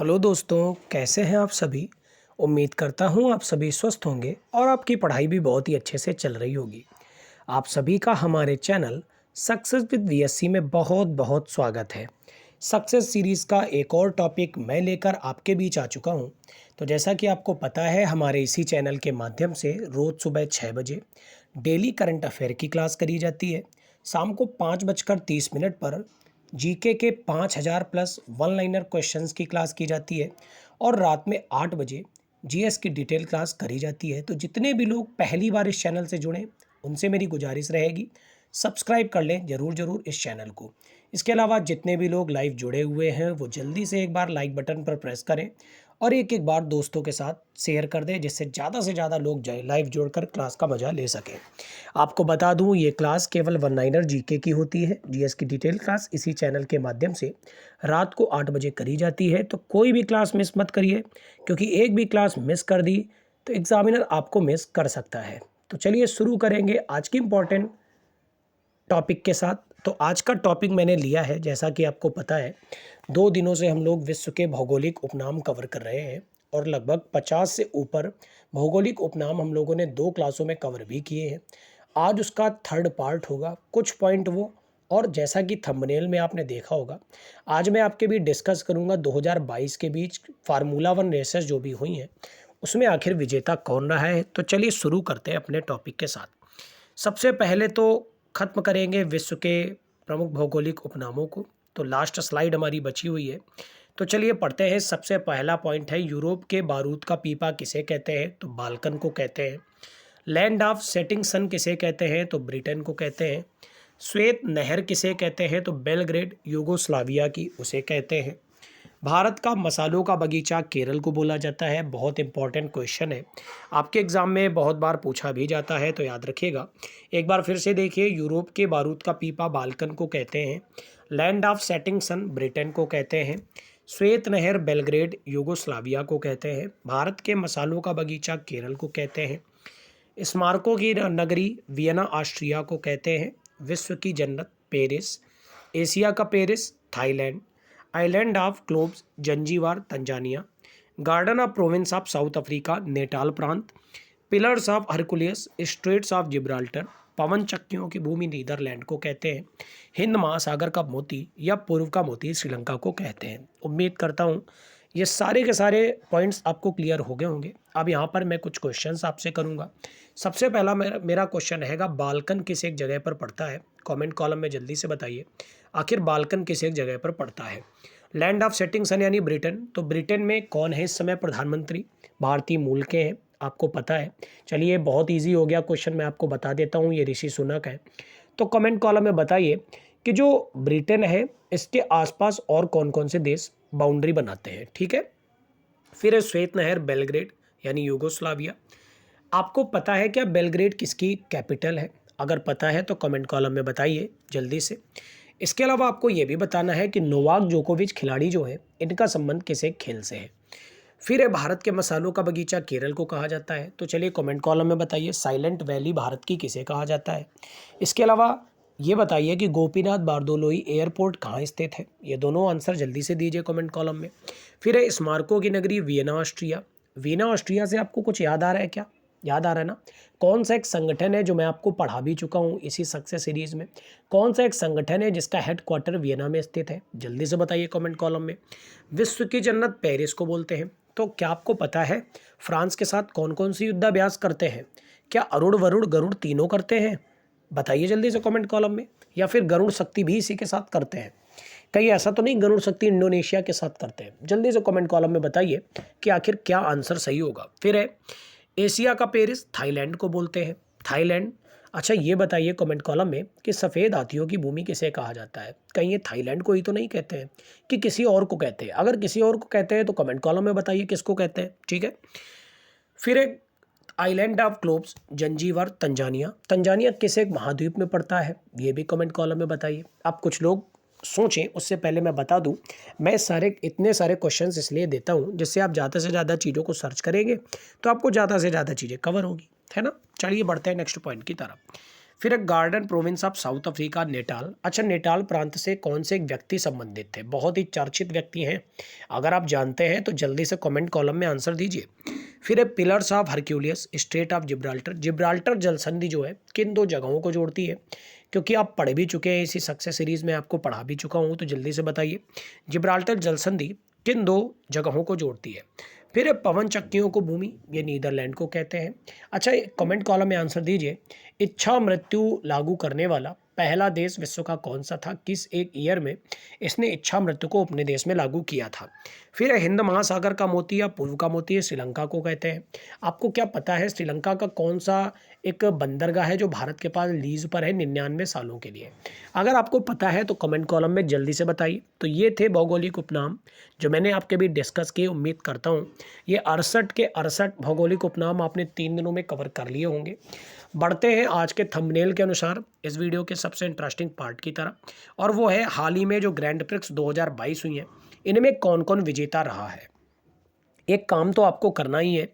Hello दोस्तों, कैसे हैं आप सभी। उम्मीद करता हूं आप सभी स्वस्थ होंगे और आपकी पढ़ाई भी बहुत ही अच्छे से चल रही होगी। आप सभी का हमारे चैनल सक्सेस विद वीएससी में बहुत बहुत स्वागत है। सक्सेस सीरीज़ का एक और टॉपिक मैं लेकर आपके बीच आ चुका हूं। तो जैसा कि आपको पता है, हमारे इसी चैनल के माध्यम से रोज़ सुबह 6 बजे डेली करंट अफेयर की क्लास करी जाती है। शाम को 5:30 पर जीके के 5000 प्लस वन लाइनर क्वेश्चंस की क्लास की जाती है और रात में 8 बजे जीएस की डिटेल क्लास करी जाती है। तो जितने भी लोग पहली बार इस चैनल से जुड़े, उनसे मेरी गुजारिश रहेगी, सब्सक्राइब कर लें ज़रूर ज़रूर इस चैनल को। इसके अलावा जितने भी लोग लाइव जुड़े हुए हैं वो जल्दी से एक बार लाइक बटन पर प्रेस करें और एक एक बार दोस्तों के साथ शेयर कर दें, जिससे ज़्यादा से ज़्यादा लोग जाए लाइव जुड़कर क्लास का मज़ा ले सकें। आपको बता दूं, ये क्लास केवल वन लाइनर जीके की होती है। जीएस की डिटेल क्लास इसी चैनल के माध्यम से रात को 8 बजे करी जाती है। तो कोई भी क्लास मिस मत करिए, क्योंकि एक भी क्लास मिस कर दी तो एग्जामिनर आपको मिस कर सकता है। तो चलिए शुरू करेंगे आज की इम्पोर्टेंट टॉपिक के साथ। तो आज का टॉपिक मैंने लिया है, जैसा कि आपको पता है, 2 दिनों से हम लोग विश्व के भौगोलिक उपनाम कवर कर रहे हैं और लगभग 50 से ऊपर भौगोलिक उपनाम हम लोगों ने 2 क्लासों में कवर भी किए हैं। आज उसका थर्ड पार्ट होगा, कुछ पॉइंट वो, और जैसा कि थंबनेल में आपने देखा होगा, आज मैं आपके भी डिस्कस करूंगा 2022 के बीच फार्मूला 1 रेसेस जो भी हुई हैं उसमें आखिर विजेता कौन रहा है। तो चलिए शुरू करते हैं अपने टॉपिक के साथ। सबसे पहले तो खत्म करेंगे विश्व के प्रमुख भौगोलिक उपनामों को। तो लास्ट स्लाइड हमारी बची हुई है, तो चलिए पढ़ते हैं। सबसे पहला पॉइंट है, यूरोप के बारूद का पीपा किसे कहते हैं? तो बाल्कन को कहते हैं। लैंड ऑफ सेटिंग सन किसे कहते हैं? तो ब्रिटेन को कहते हैं। श्वेत नहर किसे कहते हैं? तो बेलग्रेड यूगोस्लाविया की उसे कहते हैं। भारत का मसालों का बगीचा केरल को बोला जाता है। बहुत इंपॉर्टेंट क्वेश्चन है, आपके एग्जाम में बहुत बार पूछा भी जाता है, तो याद रखिएगा। एक बार फिर से देखिए, यूरोप के बारूद का पीपा बाल्कन को कहते हैं। Land of setting sun Britain को कहते हैं। श्वेत नहर बेलग्रेड यूगोस्लाविया को कहते हैं। भारत के मसालों का बगीचा केरल को कहते हैं। स्मारकों की नगरी वियना ऑस्ट्रिया को कहते हैं। विश्व की जन्नत पेरिस, एशिया का Paris Thailand. Island of globes Zanzibar Tanzania. Garden of province of South Africa Natal प्रांत। Pillars of Hercules straits of Gibraltar. पवन चक्कियों की भूमि नीदरलैंड को कहते हैं। हिंद महासागर का मोती या पूर्व का मोती श्रीलंका को कहते हैं। उम्मीद करता हूँ ये सारे के सारे पॉइंट्स आपको क्लियर हो गए होंगे। अब यहाँ पर मैं कुछ क्वेश्चंस आपसे करूँगा। सबसे पहला मेरा क्वेश्चन रहेगा, बाल्कन किस एक जगह पर पड़ता है? कमेंट कॉलम में जल्दी से बताइए, आखिर बाल्कन किस एक जगह पर पड़ता है। लैंड ऑफ सेटिंग सन यानी ब्रिटेन, तो ब्रिटेन में कौन है इस समय प्रधानमंत्री? भारतीय मूल के हैं, आपको पता है। चलिए बहुत ईजी हो गया क्वेश्चन, मैं आपको बता देता हूँ, ये ऋषि सुनक है। तो कमेंट कॉलम में बताइए कि जो ब्रिटेन है इसके आसपास और कौन कौन से देश बाउंड्री बनाते हैं। ठीक है, फिर है श्वेत नहर बेलग्रेड यानी यूगोस्लाविया। आपको पता है क्या बेलग्रेड किसकी कैपिटल है? अगर पता है तो कमेंट कॉलम में बताइए जल्दी से। इसके अलावा आपको ये भी बताना है कि नोवाक जोकोविच खिलाड़ी जो है, इनका संबंध किस एक खेल से है। फिर है, भारत के मसालों का बगीचा केरल को कहा जाता है। तो चलिए कमेंट कॉलम में बताइए, साइलेंट वैली भारत की किसे कहा जाता है। इसके अलावा ये बताइए कि गोपीनाथ बारदोलोई एयरपोर्ट कहाँ स्थित है। ये दोनों आंसर जल्दी से दीजिए कमेंट कॉलम में। फिर है, स्मारकों की नगरी वियना ऑस्ट्रिया। वियना ऑस्ट्रिया से आपको कुछ याद आ रहा है क्या? याद आ रहा है ना? कौन सा एक संगठन है जो मैं आपको पढ़ा भी चुका हूँ इसी सक्सेस सीरीज में? कौन सा एक संगठन है जिसका हेडक्वार्टर वियना में स्थित है? जल्दी से बताइए कमेंट कॉलम में। विश्व की जन्नत पेरिस को बोलते हैं। तो क्या आपको पता है फ्रांस के साथ कौन कौन सी युद्धाभ्यास करते हैं? क्या अरुण वरुण गरुड़ तीनों करते हैं? बताइए जल्दी से कमेंट कॉलम में। या फिर गरुड़ शक्ति भी इसी के साथ करते हैं? कहीं ऐसा तो नहीं गरुड़ शक्ति इंडोनेशिया के साथ करते हैं? जल्दी से कमेंट कॉलम में बताइए कि आखिर क्या आंसर सही होगा। फिर है, एशिया का पेरिस थाईलैंड को बोलते हैं। थाईलैंड। अच्छा ये बताइए कमेंट कॉलम में कि सफ़ेद हाथियों की भूमि किसे कहा जाता है? कहीं ये थाईलैंड को ही तो नहीं कहते हैं कि किसी और को कहते हैं? अगर किसी और को कहते हैं तो कमेंट कॉलम में बताइए किसको कहते हैं। ठीक है, फिर एक, island of globes Zanzibar Tanzania. Tanzania किस एक महाद्वीप में पड़ता है? ये भी कमेंट कॉलम में बताइए। अब कुछ लोग सोचें उससे पहले मैं बता दूं, मैं इतने सारे क्वेश्चंस इसलिए देता हूं जिससे आप ज़्यादा से ज़्यादा चीज़ों को सर्च करेंगे तो आपको ज़्यादा से ज़्यादा चीज़ें कवर होगी, है ना। चलिए बढ़ते हैं नेक्स्ट पॉइंट की तरफ। फिर एक garden province of South Africa Natal. अच्छा, नेटाल प्रांत से कौन से एक व्यक्ति संबंधित थे? बहुत ही चर्चित व्यक्ति हैं, अगर आप जानते हैं तो जल्दी से कमेंट कॉलम में आंसर दीजिए। फिर है pillars of Hercules, strait of Gibraltar. Gibraltar जल संधि जो है किन दो जगहों को जोड़ती है? क्योंकि आप पढ़ भी चुके हैं, इसी सक्सेस सीरीज में आपको पढ़ा भी चुका हूँ, तो जल्दी से बताइए जिब्राल्टर जल संधि किन दो जगहों को जोड़ती है? फिर है पवन चक्कियों को भूमि, ये नीदरलैंड को कहते हैं। अच्छा, कमेंट कॉलम में आंसर दीजिए, इच्छा मृत्यु लागू करने वाला पहला देश विश्व का कौन सा था? किस एक ईयर में इसने इच्छा मृत्यु को अपने देश में लागू किया था? फिर है हिंद महासागर का मोती या पूर्व का मोती, है श्रीलंका को कहते हैं। आपको क्या पता है श्रीलंका का कौन सा एक बंदरगाह है जो भारत के पास लीज पर है 99 सालों के लिए? अगर आपको पता है तो कमेंट कॉलम में जल्दी से बताइए। तो ये थे भौगोलिक उपनाम जो मैंने आपके भी डिस्कस किए। उम्मीद करता हूँ ये 68 के 68 भौगोलिक उपनाम आपने 3 दिनों में कवर कर लिए होंगे। बढ़ते हैं आज के थंबनेल के अनुसार इस वीडियो के सबसे इंटरेस्टिंग पार्ट की तरफ, और वो है हाल ही में जो ग्रैंड प्रिक्स 2022 हुई हैं, इनमें कौन कौन विजेता रहा है। एक काम तो आपको करना ही है,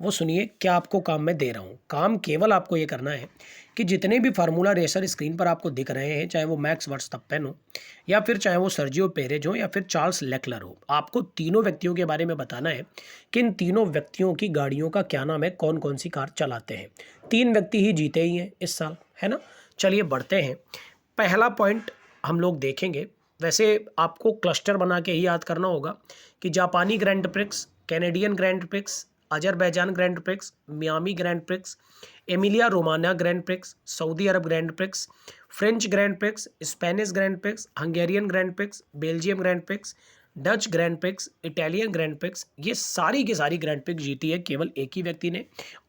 वो सुनिए क्या आपको काम मैं दे रहा हूँ। काम केवल आपको ये करना है कि जितने भी फार्मूला रेसर स्क्रीन पर आपको दिख रहे हैं, चाहे वो मैक्स वर्स्टैपेन हो या फिर चाहे वो सर्जियो पेरेज हो या फिर चार्ल्स लेक्लर हो, आपको तीनों व्यक्तियों के बारे में बताना है कि इन तीनों व्यक्तियों की गाड़ियों का क्या नाम है, कौन कौन सी कार चलाते हैं। 3 व्यक्ति ही जीते ही हैं इस साल, है ना। चलिए बढ़ते हैं। पहला पॉइंट हम लोग देखेंगे, वैसे आपको क्लस्टर बना के ही याद करना होगा कि जापानी grand prix, Canadian grand prix, Azerbaijan grand prix, Miami grand prix, Emilia Romagna grand prix, Saudi Arab grand prix, French grand prix, Spanish grand prix, Hungarian grand prix, Belgium grand prix, Dutch grand prix, Italian grand prix, ये सारी की सारी grand prix जीती है केवल एक ही व्यक्ति ने,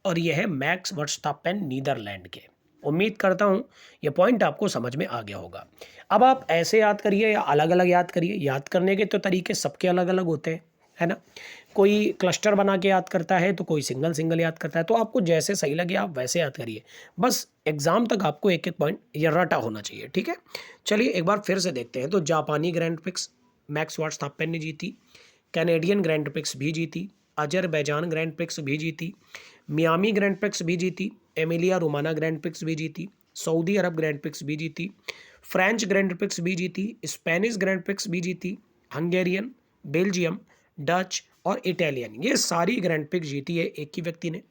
और यह है मैक्स वर्स्टैपेन नीदरलैंड के। उम्मीद करता हूँ ये पॉइंट आपको समझ में आ गया होगा। अब आप ऐसे याद करिए या अलग अलग याद करिए, याद करने के तो तरीके सबके अलग अलग होते हैं, है ना। कोई क्लस्टर बना के याद करता है तो कोई सिंगल सिंगल याद करता है, तो आपको जैसे सही लगे आप वैसे याद करिए, बस एग्जाम तक आपको एक एक पॉइंट ये रटा होना चाहिए, ठीक है। चलिए एक बार फिर से देखते हैं। तो जापानी ग्रैंड प्रिक्स मैक्स वर्स्टैपेन ने जीती, कैनेडियन ग्रैंड प्रिक्स भी जीती, अजरबैजान ग्रैंड प्रिक्स भी जीती, मियामी ग्रैंड प्रिक्स भी जीती, एमिलिया रोमाना ग्रैंड प्रिक्स भी जीती, सऊदी अरब ग्रैंड प्रिक्स भी जीती, फ्रेंच ग्रैंड प्रिक्स भी जीती, स्पेनिश ग्रैंड प्रिक्स भी जीती, हंगेरियन, बेल्जियम, डच और इटालियन, ये सारी ग्रैंड प्रिक्स जीती है एक ही व्यक्ति ने,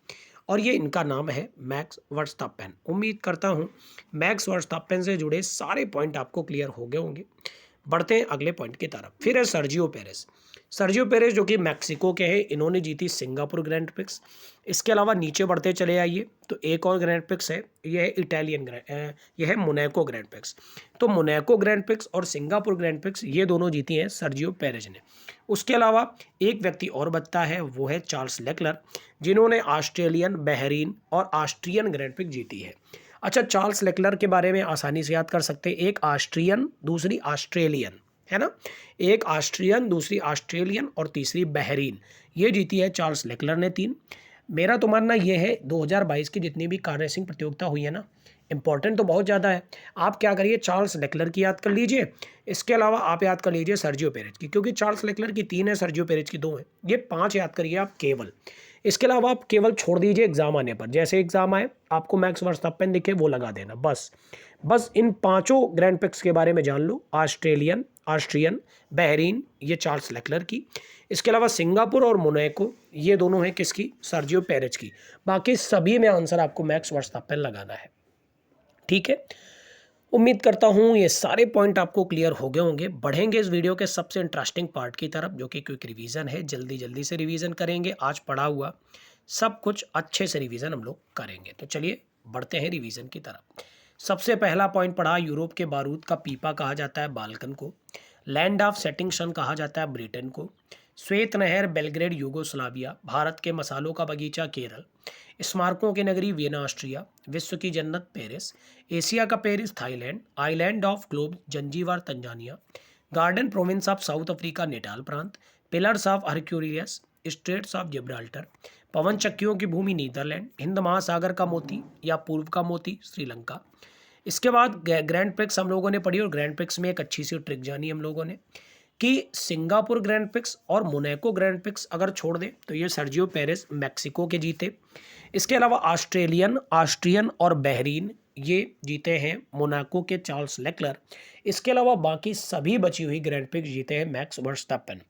और ये इनका नाम है मैक्स वर्स्टैपेन। उम्मीद करता हूँ मैक्स वर्स्टैपेन से जुड़े सारे पॉइंट आपको क्लियर हो गए होंगे। बढ़ते हैं अगले पॉइंट की तरफ। फिर है सर्जियो पेरेज। सर्जियो पेरेज जो कि मैक्सिको के हैं, इन्होंने जीती सिंगापुर ग्रैंड प्रिक्स। इसके अलावा नीचे बढ़ते चले आइए तो एक और ग्रैंड प्रिक्स है, यह है इटालियन यह है मोनाको ग्रैंड प्रिक्स। तो मोनाको ग्रैंड प्रिक्स और सिंगापुर ग्रैंड प्रिक्स ये दोनों जीती हैं सर्जियो पेरेज ने। उसके अलावा एक व्यक्ति और बचता है, वो है चार्ल्स लेक्लर, जिन्होंने ऑस्ट्रेलियन, बहरीन और ऑस्ट्रियन ग्रैंड प्रिक्स जीती है। अच्छा, चार्ल्स लेक्लर के बारे में आसानी से याद कर सकते हैं, एक ऑस्ट्रियन दूसरी ऑस्ट्रेलियन, है ना। एक ऑस्ट्रियन दूसरी ऑस्ट्रेलियन और तीसरी बहरीन, ये जीती है चार्ल्स लेक्लर ने 3। मेरा तो मानना ये है 2022 की जितनी भी कार रेसिंग प्रतियोगिता हुई है ना, इंपॉर्टेंट तो बहुत ज़्यादा है। आप क्या करिए, चार्ल्स लेक्लर की याद कर लीजिए, इसके अलावा आप याद कर लीजिए सर्जियो पेरेज की, क्योंकि चार्ल्स लेक्लर की 3 है, सर्जियो पेरेज की 2 है, ये 5 याद करिए आप केवल। इसके अलावा आप केवल छोड़ दीजिए एग्जाम आने पर, जैसे एग्जाम आए आपको मैक्स वर्स्टैपेन दिखे वो लगा देना, बस इन 5 ग्रैंड प्रिक्स के बारे में जान लो, ऑस्ट्रेलियन, ऑस्ट्रियन, बहरीन, ये चार्ल्स लेक्लर की। इसके अलावा सिंगापुर और मोनाको, ये दोनों हैं किसकी, सर्जियो पेरेज की। बाकी सभी में आंसर आपको मैक्स वर्स्टैपेन लगाना है, ठीक है। उम्मीद करता हूँ ये सारे पॉइंट आपको क्लियर हो गए होंगे। बढ़ेंगे इस वीडियो के सबसे इंटरेस्टिंग पार्ट की तरफ, जो कि क्विक रिवीजन है। जल्दी जल्दी से रिवीजन करेंगे, आज पढ़ा हुआ सब कुछ अच्छे से रिवीजन हम लोग करेंगे। तो चलिए बढ़ते हैं रिवीजन की तरफ। सबसे पहला पॉइंट पढ़ा, यूरोप के बारूद का पीपा कहा जाता है बाल्कन को, लैंड ऑफ सेटिंग सन कहा जाता है ब्रिटेन को, श्वेत नहर बेलग्रेड यूगोस्लाविया, भारत के मसालों का बगीचा केरल, स्मारकों की नगरी वियना ऑस्ट्रिया, विश्व की जन्नत पेरिस, एशिया का Paris Thailand, island of globe Zanzibar Tanzania, garden province of South Africa Natal प्रांत, pillars of Hercules, straits of Gibraltar, पवन चक्कियों की भूमि नीदरलैंड, हिंद महासागर का मोती या पूर्व का मोती श्रीलंका। इसके बाद ग्रैंड प्रिक्स हम लोगों ने पढ़ी, और ग्रैंड प्रिक्स में एक अच्छी सी ट्रिक जानी हम लोगों ने कि सिंगापुर ग्रैंड प्रिक्स और मोनाको ग्रैंड प्रिक्स अगर छोड़ दें तो ये सर्जियो पेरेज मैक्सिको के जीते। इसके अलावा ऑस्ट्रेलियन, ऑस्ट्रियन और बहरीन, ये जीते हैं मोनाको के चार्ल्स लेक्लर। इसके अलावा बाकी सभी बची हुई ग्रैंड प्रिक्स जीते हैं मैक्स वर्स्टैपन।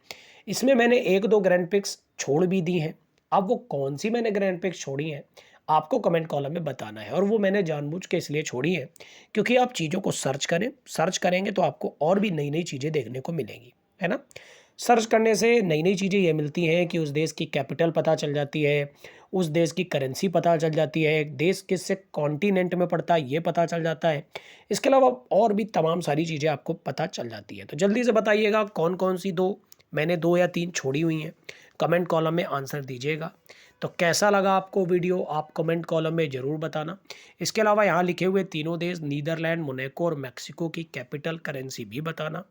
इसमें मैंने 1-2 ग्रैंड प्रिक्स छोड़ भी दी हैं। अब वो कौन-सी मैंने ग्रैंड प्रिक्स छोड़ी हैं, आपको कमेंट कॉलम में बताना है, और वो मैंने जानबूझ के इसलिए छोड़ी है क्योंकि आप चीज़ों को सर्च करें, सर्च करेंगे तो आपको और भी नई-नई चीज़ें देखने को मिलेंगी, है ना? सर्च करने से नई-नई चीज़ें ये मिलती हैं कि उस देश की कैपिटल पता चल जाती है, उस देश की करेंसी पता चल जाती है, देश किस से कॉन्टिनेंट में पड़ता है ये पता चल जाता है। इसके अलावा और भी तमाम सारी चीज़ें आपको पता चल जाती है। तो जल्दी से बताइएगा कौन-कौन सी 2 मैंने 2 या 3 छोड़ी हुई हैं, कमेंट कॉलम में आंसर दीजिएगा। तो कैसा लगा आपको वीडियो, आप कमेंट कॉलम में ज़रूर बताना। इसके अलावा यहाँ लिखे हुए तीनों देश नीदरलैंड, मोनाको और मेक्सिको की कैपिटल करेंसी भी बताना।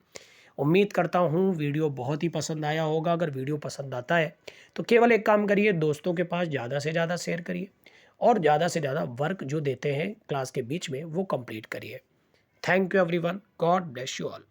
उम्मीद करता हूँ वीडियो बहुत ही पसंद आया होगा। अगर वीडियो पसंद आता है तो केवल एक काम करिए, दोस्तों के पास ज़्यादा से ज़्यादा शेयर करिए और ज़्यादा से ज़्यादा वर्क जो देते हैं क्लास के बीच में वो कंप्लीट करिए। Thank you everyone, God bless you all.